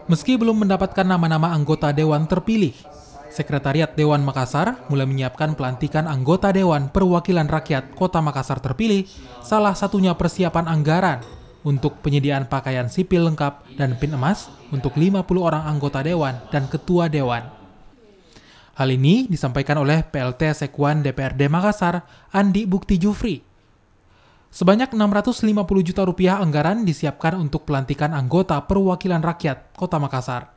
Meski belum mendapatkan nama-nama anggota Dewan terpilih, Sekretariat Dewan Makassar mulai menyiapkan pelantikan anggota Dewan Perwakilan Rakyat Kota Makassar terpilih, salah satunya persiapan anggaran untuk penyediaan pakaian sipil lengkap dan pin emas untuk 50 orang anggota Dewan dan Ketua Dewan. Hal ini disampaikan oleh PLT Sekwan DPRD Makassar, Andi Bukti Jufri. Sebanyak 650 juta rupiah anggaran disiapkan untuk pelantikan anggota Perwakilan Rakyat Kota Makassar.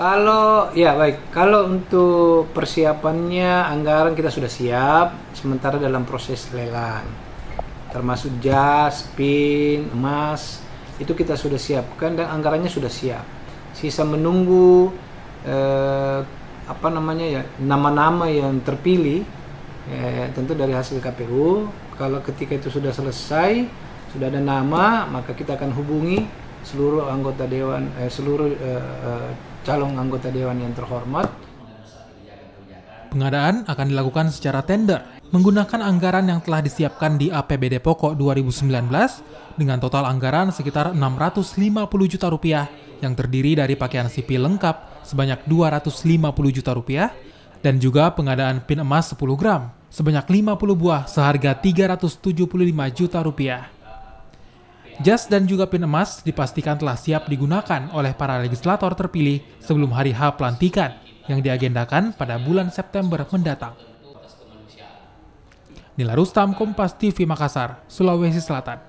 Kalau untuk persiapannya anggaran kita sudah siap, sementara dalam proses lelang. Termasuk jas, pin, emas, itu kita sudah siapkan dan anggarannya sudah siap. Sisa menunggu nama-nama yang terpilih, tentu dari hasil KPU. Kalau ketika itu sudah selesai, sudah ada nama, maka kita akan hubungi seluruh anggota dewan, calon anggota dewan yang terhormat. Pengadaan akan dilakukan secara tender menggunakan anggaran yang telah disiapkan di APBD Pokok 2019 dengan total anggaran sekitar 650 juta rupiah yang terdiri dari pakaian sipil lengkap sebanyak 250 juta rupiah dan juga pengadaan pin emas 10 gram sebanyak 50 buah seharga 375 juta rupiah. Jas dan juga pin emas dipastikan telah siap digunakan oleh para legislator terpilih sebelum hari H pelantikan yang diagendakan pada bulan September mendatang. Nila Rustam, Kompas TV Makassar, Sulawesi Selatan.